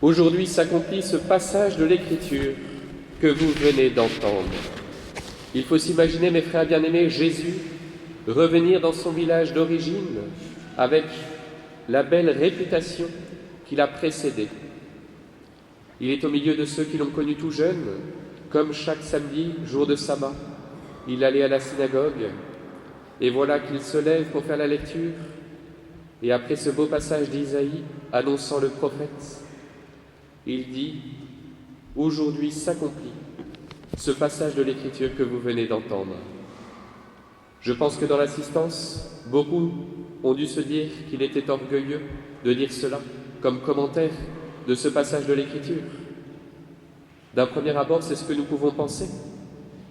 Aujourd'hui s'accomplit ce passage de l'Écriture que vous venez d'entendre. Il faut s'imaginer, mes frères bien-aimés, Jésus revenir dans son village d'origine avec la belle réputation qui l'a précédé. Il est au milieu de ceux qui l'ont connu tout jeune, comme chaque samedi, jour de sabbat. Il allait à la synagogue, et voilà qu'il se lève pour faire la lecture, et après ce beau passage d'Isaïe annonçant le prophète, il dit « Aujourd'hui s'accomplit ce passage de l'Écriture que vous venez d'entendre. » Je pense que dans l'assistance, beaucoup ont dû se dire qu'il était orgueilleux de dire cela comme commentaire de ce passage de l'Écriture. D'un premier abord, c'est ce que nous pouvons penser.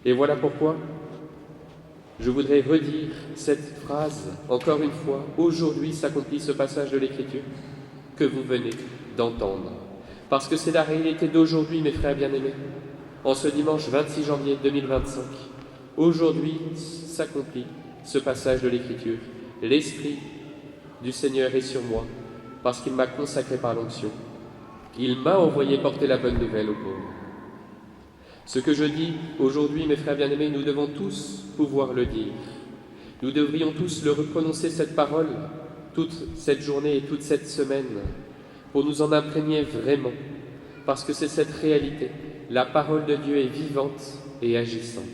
Et voilà pourquoi je voudrais redire cette phrase encore une fois. Aujourd'hui s'accomplit ce passage de l'Écriture que vous venez d'entendre. Parce que c'est la réalité d'aujourd'hui, mes frères bien-aimés. En ce dimanche 26 janvier 2025, aujourd'hui s'accomplit ce passage de l'Écriture. L'Esprit du Seigneur est sur moi, parce qu'il m'a consacré par l'onction. Il m'a envoyé porter la bonne nouvelle aux pauvres. Ce que je dis aujourd'hui, mes frères bien-aimés, nous devons tous pouvoir le dire. Nous devrions tous le reprononcer, cette parole, toute cette journée et toute cette semaine, pour nous en imprégner vraiment, parce que c'est cette réalité. La parole de Dieu est vivante et agissante.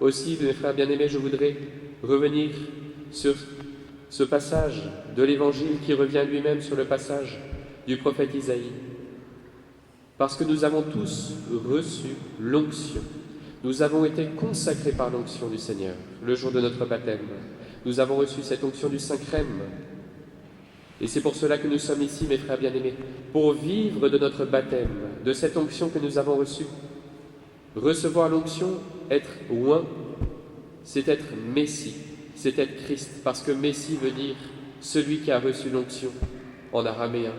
Aussi, mes frères bien-aimés, je voudrais revenir sur ce passage de l'Évangile qui revient lui-même sur le passage du prophète Isaïe. Parce que nous avons tous reçu l'onction. Nous avons été consacrés par l'onction du Seigneur le jour de notre baptême. Nous avons reçu cette onction du Saint-Crème. Et c'est pour cela que nous sommes ici, mes frères bien-aimés, pour vivre de notre baptême, de cette onction que nous avons reçue. Recevoir l'onction, être oint, c'est être Messie, c'est être Christ, parce que Messie veut dire celui qui a reçu l'onction en araméen,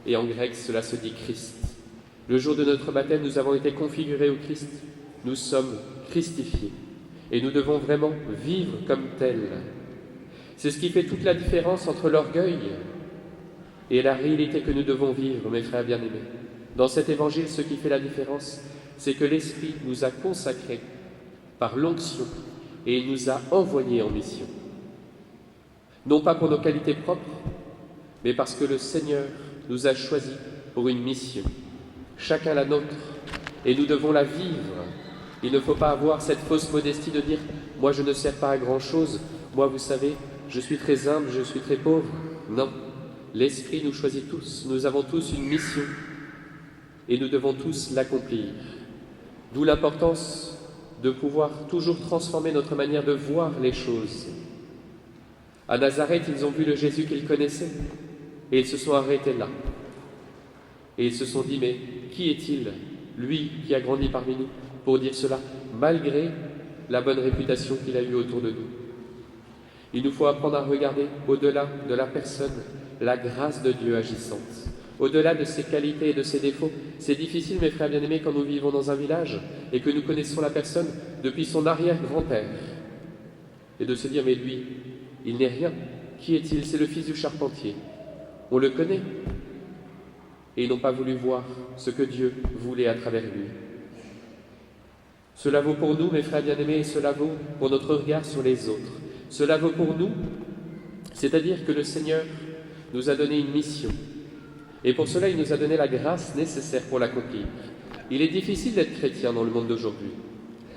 et en grec cela se dit Christ. Le jour de notre baptême, nous avons été configurés au Christ, nous sommes christifiés, et nous devons vraiment vivre comme tels. C'est ce qui fait toute la différence entre l'orgueil et la réalité que nous devons vivre, mes frères bien-aimés. Dans cet évangile, ce qui fait la différence, c'est que l'Esprit nous a consacrés par l'onction et il nous a envoyés en mission. Non pas pour nos qualités propres, mais parce que le Seigneur nous a choisis pour une mission. Chacun la nôtre, et nous devons la vivre. Il ne faut pas avoir cette fausse modestie de dire « moi je ne sers pas à grand-chose, moi vous savez, je suis très humble, je suis très pauvre. » Non, l'Esprit nous choisit tous, nous avons tous une mission et nous devons tous l'accomplir. D'où l'importance de pouvoir toujours transformer notre manière de voir les choses. À Nazareth, ils ont vu le Jésus qu'ils connaissaient et ils se sont arrêtés là. Et ils se sont dit, mais qui est-il, lui qui a grandi parmi nous, pour dire cela, malgré la bonne réputation qu'il a eue autour de nous. Il nous faut apprendre à regarder au-delà de la personne, la grâce de Dieu agissante. Au-delà de ses qualités et de ses défauts. C'est difficile, mes frères bien-aimés, quand nous vivons dans un village et que nous connaissons la personne depuis son arrière-grand-père. Et de se dire, mais lui, il n'est rien. Qui est-il? C'est le fils du charpentier. On le connaît. Et ils n'ont pas voulu voir ce que Dieu voulait à travers lui. Cela vaut pour nous, mes frères bien-aimés, et cela vaut pour notre regard sur les autres. Cela vaut pour nous, c'est-à-dire que le Seigneur nous a donné une mission. Et pour cela, il nous a donné la grâce nécessaire pour l'accomplir. Il est difficile d'être chrétien dans le monde d'aujourd'hui.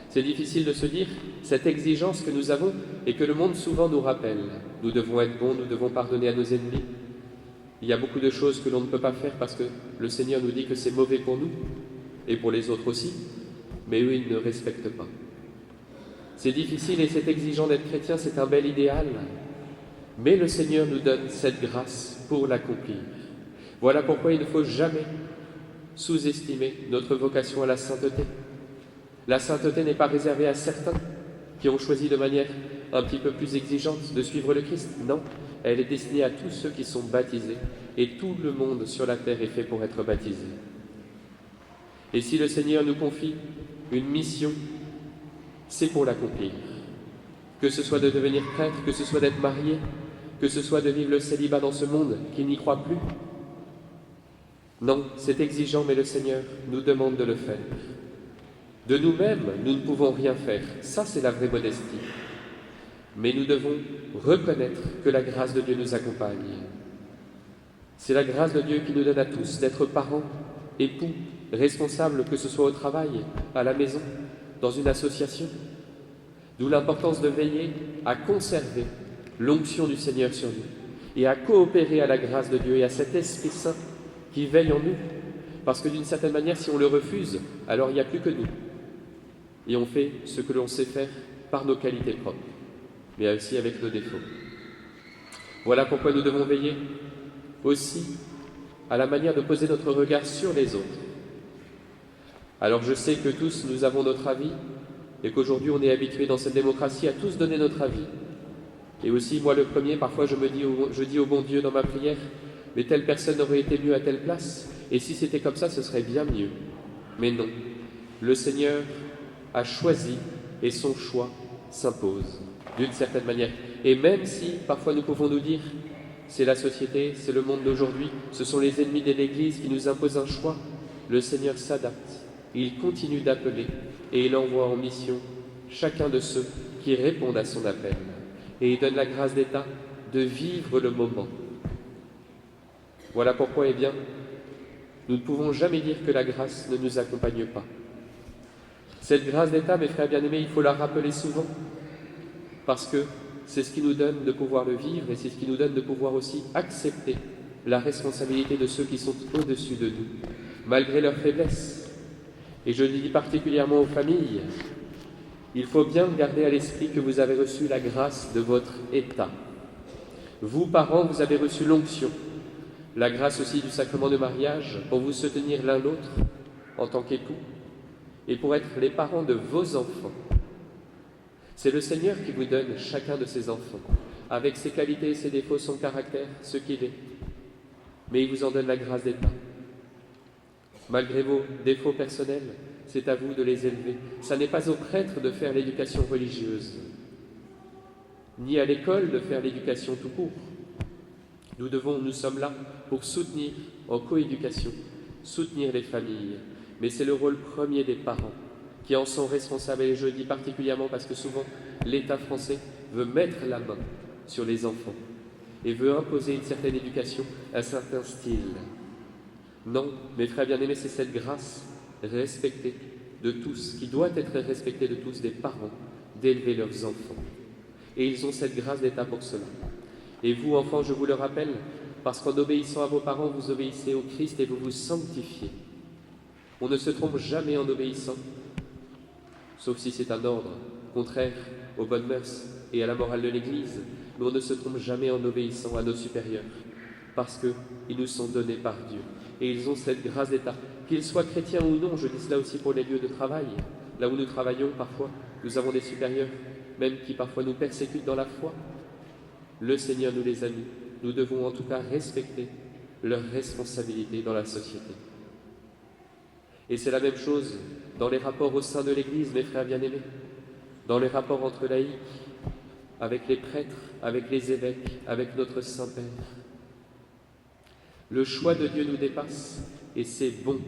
C'est difficile de se dire cette exigence que nous avons et que le monde souvent nous rappelle. Nous devons être bons, nous devons pardonner à nos ennemis. Il y a beaucoup de choses que l'on ne peut pas faire parce que le Seigneur nous dit que c'est mauvais pour nous et pour les autres aussi, mais eux, ils ne respectent pas. C'est difficile et c'est exigeant d'être chrétien, c'est un bel idéal, mais le Seigneur nous donne cette grâce pour l'accomplir. Voilà pourquoi il ne faut jamais sous-estimer notre vocation à la sainteté. La sainteté n'est pas réservée à certains qui ont choisi de manière un petit peu plus exigeante de suivre le Christ. Non, elle est destinée à tous ceux qui sont baptisés et tout le monde sur la terre est fait pour être baptisé. Et si le Seigneur nous confie une mission, c'est pour l'accomplir. Que ce soit de devenir prêtre, que ce soit d'être marié, que ce soit de vivre le célibat dans ce monde qui n'y croit plus. Non, c'est exigeant, mais le Seigneur nous demande de le faire. De nous-mêmes, nous ne pouvons rien faire. Ça, c'est la vraie modestie. Mais nous devons reconnaître que la grâce de Dieu nous accompagne. C'est la grâce de Dieu qui nous donne à tous d'être parents, époux, responsables, que ce soit au travail, à la maison, dans une association. D'où l'importance de veiller à conserver l'onction du Seigneur sur nous et à coopérer à la grâce de Dieu et à cet Esprit Saint qui veille en nous. Parce que d'une certaine manière, si on le refuse, alors il n'y a plus que nous. Et on fait ce que l'on sait faire par nos qualités propres, mais aussi avec nos défauts. Voilà pourquoi nous devons veiller aussi à la manière de poser notre regard sur les autres. Alors je sais que tous nous avons notre avis et qu'aujourd'hui on est habitué dans cette démocratie à tous donner notre avis. Et aussi moi le premier, parfois je dis au bon Dieu dans ma prière, mais telle personne aurait été mieux à telle place, et si c'était comme ça, ce serait bien mieux. Mais non, le Seigneur a choisi et son choix s'impose d'une certaine manière. Et même si parfois nous pouvons nous dire, c'est la société, c'est le monde d'aujourd'hui, ce sont les ennemis de l'Église qui nous imposent un choix, le Seigneur s'adapte, il continue d'appeler et il envoie en mission chacun de ceux qui répondent à son appel. Et il donne la grâce d'État de vivre le moment. Voilà pourquoi, eh bien, nous ne pouvons jamais dire que la grâce ne nous accompagne pas. Cette grâce d'État, mes frères bien-aimés, il faut la rappeler souvent, parce que c'est ce qui nous donne de pouvoir le vivre et c'est ce qui nous donne de pouvoir aussi accepter la responsabilité de ceux qui sont au-dessus de nous, malgré leurs faiblesses. Et je le dis particulièrement aux familles, il faut bien garder à l'esprit que vous avez reçu la grâce de votre état. Vous, parents, vous avez reçu l'onction, la grâce aussi du sacrement de mariage pour vous soutenir l'un l'autre en tant qu'époux et pour être les parents de vos enfants. C'est le Seigneur qui vous donne chacun de ses enfants, avec ses qualités, ses défauts, son caractère, ce qu'il est. Mais il vous en donne la grâce d'État. Malgré vos défauts personnels, c'est à vous de les élever. Ça n'est pas aux prêtres de faire l'éducation religieuse, ni à l'école de faire l'éducation tout court. Nous sommes là pour soutenir en coéducation, soutenir les familles. Mais c'est le rôle premier des parents qui en sont responsables. Et je le dis particulièrement parce que souvent, l'État français veut mettre la main sur les enfants et veut imposer une certaine éducation, un certain style. Non, mes frères bien-aimés, c'est cette grâce respectée de tous, qui doit être respectée de tous, des parents, d'élever leurs enfants. Et ils ont cette grâce d'État pour cela. Et vous, enfants, je vous le rappelle, parce qu'en obéissant à vos parents, vous obéissez au Christ et vous vous sanctifiez. On ne se trompe jamais en obéissant, sauf si c'est un ordre contraire aux bonnes mœurs et à la morale de l'Église, mais on ne se trompe jamais en obéissant à nos supérieurs, parce qu'ils nous sont donnés par Dieu. Et ils ont cette grâce d'État, qu'ils soient chrétiens ou non. Je dis cela aussi pour les lieux de travail, là où nous travaillons parfois, nous avons des supérieurs, même qui parfois nous persécutent dans la foi. Le Seigneur nous les a mis. Nous devons en tout cas respecter leurs responsabilités dans la société. Et c'est la même chose dans les rapports au sein de l'Église, mes frères bien-aimés, dans les rapports entre laïcs, avec les prêtres, avec les évêques, avec notre Saint-Père. Le choix de Dieu nous dépasse, et c'est bon,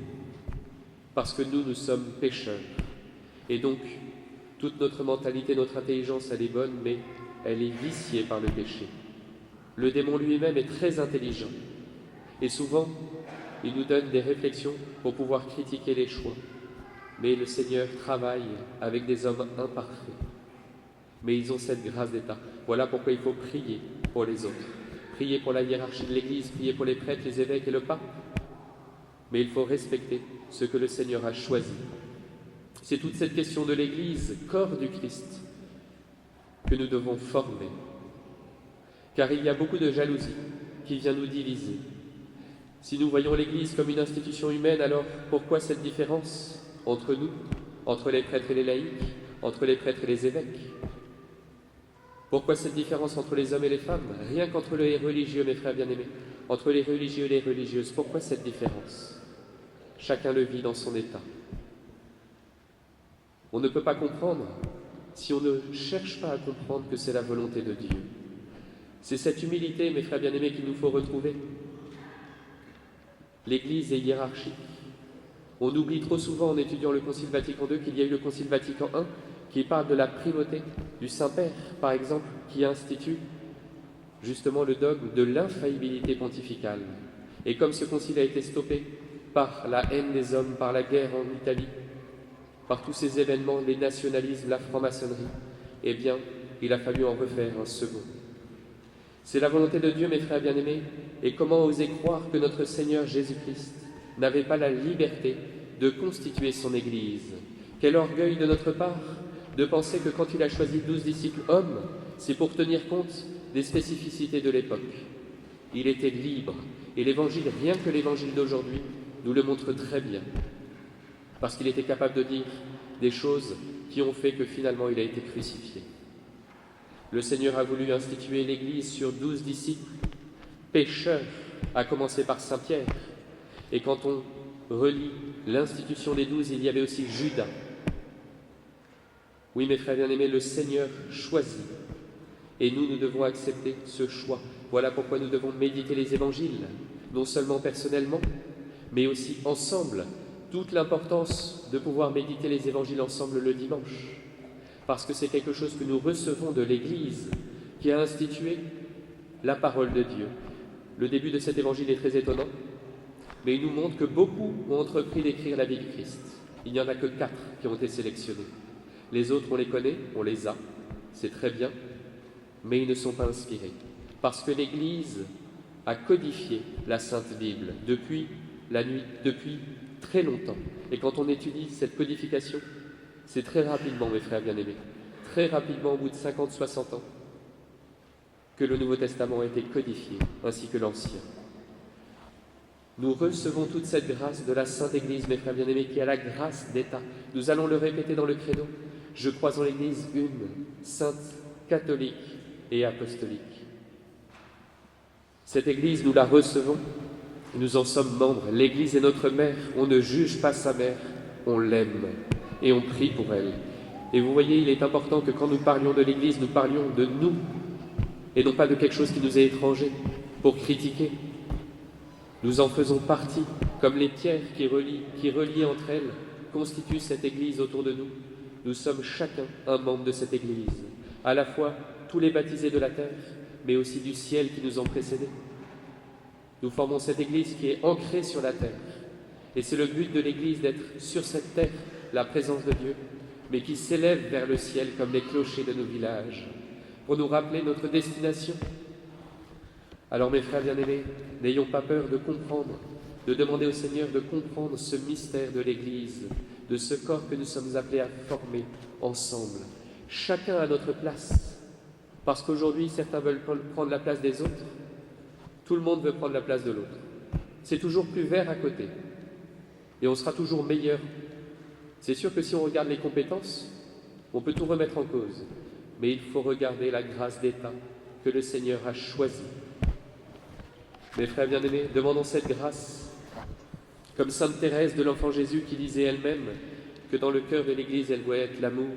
parce que nous sommes pécheurs. Et donc, toute notre mentalité, notre intelligence, elle est bonne, mais elle est viciée par le péché. Le démon lui-même est très intelligent, et souvent, il nous donne des réflexions pour pouvoir critiquer les choix. Mais le Seigneur travaille avec des hommes imparfaits. Mais ils ont cette grâce d'État. Voilà pourquoi il faut prier pour les autres. Prier pour la hiérarchie de l'Église, prier pour les prêtres, les évêques et le pape. Mais il faut respecter ce que le Seigneur a choisi. C'est toute cette question de l'Église, corps du Christ, que nous devons former. Car il y a beaucoup de jalousie qui vient nous diviser. Si nous voyons l'Église comme une institution humaine, alors pourquoi cette différence entre nous, entre les prêtres et les laïcs, entre les prêtres et les évêques? Pourquoi cette différence entre les hommes et les femmes? Rien qu'entre les religieux, mes frères bien-aimés, entre les religieux et les religieuses. Pourquoi cette différence? Chacun le vit dans son état. On ne peut pas comprendre si on ne cherche pas à comprendre que c'est la volonté de Dieu. C'est cette humilité, mes frères bien-aimés, qu'il nous faut retrouver. L'Église est hiérarchique. On oublie trop souvent en étudiant le Concile Vatican II qu'il y a eu le Concile Vatican I qui parle de la primauté du Saint-Père, par exemple, qui institue justement le dogme de l'infaillibilité pontificale. Et comme ce concile a été stoppé par la haine des hommes, par la guerre en Italie, par tous ces événements, les nationalismes, la franc-maçonnerie, eh bien, il a fallu en refaire un second. C'est la volonté de Dieu, mes frères bien-aimés, et comment oser croire que notre Seigneur Jésus-Christ n'avait pas la liberté de constituer son Église? Quel orgueil de notre part de penser que quand il a choisi 12 disciples hommes, c'est pour tenir compte des spécificités de l'époque. Il était libre, et l'Évangile, rien que l'Évangile d'aujourd'hui, nous le montre très bien, parce qu'il était capable de dire des choses qui ont fait que finalement il a été crucifié. Le Seigneur a voulu instituer l'Église sur 12 disciples, pécheurs, à commencer par Saint Pierre. Et quand on relit l'institution des 12, il y avait aussi Judas. Oui, mes frères bien-aimés, le Seigneur choisit. Et nous devons accepter ce choix. Voilà pourquoi nous devons méditer les évangiles, non seulement personnellement, mais aussi ensemble. Toute l'importance de pouvoir méditer les évangiles ensemble le dimanche. Parce que c'est quelque chose que nous recevons de l'Église, qui a institué la parole de Dieu. Le début de cet évangile est très étonnant, mais il nous montre que beaucoup ont entrepris d'écrire la vie du Christ. Il n'y en a que 4 qui ont été sélectionnés. Les autres, on les connaît, on les a, c'est très bien, mais ils ne sont pas inspirés. Parce que l'Église a codifié la Sainte Bible depuis très longtemps. Et quand on étudie cette codification, c'est très rapidement, mes frères bien-aimés, très rapidement, au bout de 50-60 ans, que le Nouveau Testament a été codifié, ainsi que l'Ancien. Nous recevons toute cette grâce de la Sainte Église, mes frères bien-aimés, qui a la grâce d'État. Nous allons le répéter dans le credo. Je crois en l'Église une, sainte, catholique et apostolique. Cette Église, nous la recevons, et nous en sommes membres. L'Église est notre mère, on ne juge pas sa mère, on l'aime. Et on prie pour elle. Et vous voyez, il est important que quand nous parlions de l'Église, nous parlions de nous, et non pas de quelque chose qui nous est étranger, pour critiquer. Nous en faisons partie, comme les pierres qui relient entre elles, constituent cette Église autour de nous. Nous sommes chacun un membre de cette Église, à la fois tous les baptisés de la terre, mais aussi du ciel qui nous ont précédés. Nous formons cette Église qui est ancrée sur la terre. Et c'est le but de l'Église d'être sur cette terre, la présence de Dieu, mais qui s'élève vers le ciel comme les clochers de nos villages, pour nous rappeler notre destination. Alors mes frères bien-aimés, n'ayons pas peur de comprendre, de demander au Seigneur de comprendre ce mystère de l'Église, de ce corps que nous sommes appelés à former ensemble, chacun à notre place, parce qu'aujourd'hui certains veulent prendre la place des autres, tout le monde veut prendre la place de l'autre. C'est toujours plus vert à côté, et on sera toujours meilleur. C'est sûr que si on regarde les compétences, on peut tout remettre en cause, mais il faut regarder la grâce d'État que le Seigneur a choisie. Mes frères bien-aimés, demandons cette grâce, comme Sainte Thérèse de l'Enfant Jésus qui disait elle-même que dans le cœur de l'Église, elle doit être l'amour,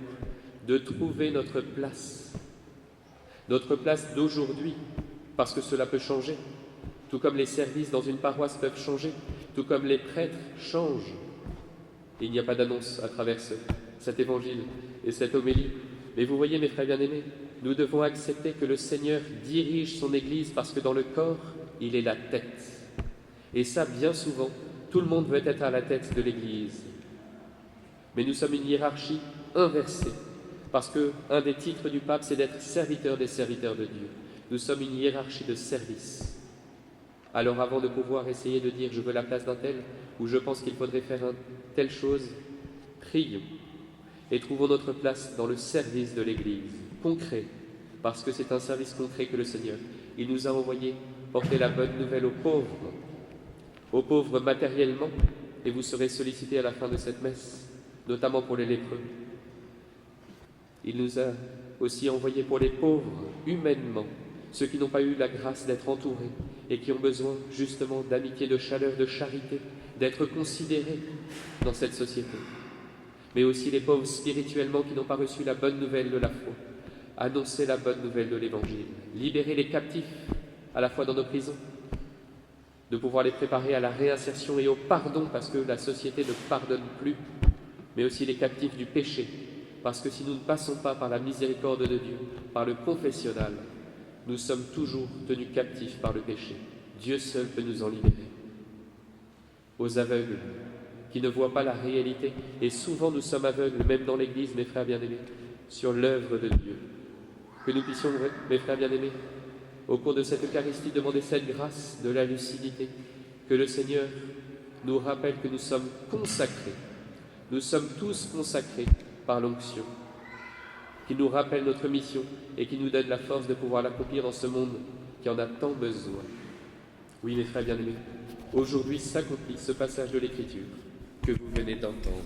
de trouver notre place d'aujourd'hui, parce que cela peut changer, tout comme les services dans une paroisse peuvent changer, tout comme les prêtres changent. Il n'y a pas d'annonce à travers cet évangile et cette homélie. Mais vous voyez, mes frères bien-aimés, nous devons accepter que le Seigneur dirige son Église parce que dans le corps, il est la tête. Et ça, bien souvent, tout le monde veut être à la tête de l'Église. Mais nous sommes une hiérarchie inversée, parce qu'un des titres du pape, c'est d'être serviteur des serviteurs de Dieu. Nous sommes une hiérarchie de service. Alors avant de pouvoir essayer de dire « je veux la place d'un tel » ou « je pense qu'il faudrait faire telle chose », prions et trouvons notre place dans le service de l'Église, concret, parce que c'est un service concret que le Seigneur, il nous a envoyé porter la bonne nouvelle aux pauvres matériellement, et vous serez sollicités à la fin de cette messe, notamment pour les lépreux. Il nous a aussi envoyé pour les pauvres, humainement, ceux qui n'ont pas eu la grâce d'être entourés et qui ont besoin justement d'amitié, de chaleur, de charité, d'être considérés dans cette société. Mais aussi les pauvres spirituellement qui n'ont pas reçu la bonne nouvelle de la foi. Annoncer la bonne nouvelle de l'Évangile, libérer les captifs à la fois dans nos prisons, de pouvoir les préparer à la réinsertion et au pardon, parce que la société ne pardonne plus, mais aussi les captifs du péché, parce que si nous ne passons pas par la miséricorde de Dieu, par le confessionnal, nous sommes toujours tenus captifs par le péché. Dieu seul peut nous en libérer. Aux aveugles, qui ne voient pas la réalité, et souvent nous sommes aveugles, même dans l'Église, mes frères bien-aimés, sur l'œuvre de Dieu. Que nous puissions, mes frères bien-aimés, au cours de cette Eucharistie, demander cette grâce de la lucidité, que le Seigneur nous rappelle que nous sommes consacrés, nous sommes tous consacrés par l'onction, qu'il nous rappelle notre mission et qui nous donne la force de pouvoir l'accomplir dans ce monde qui en a tant besoin. Oui, mes frères bien-aimés, aujourd'hui s'accomplit ce passage de l'Écriture que vous venez d'entendre.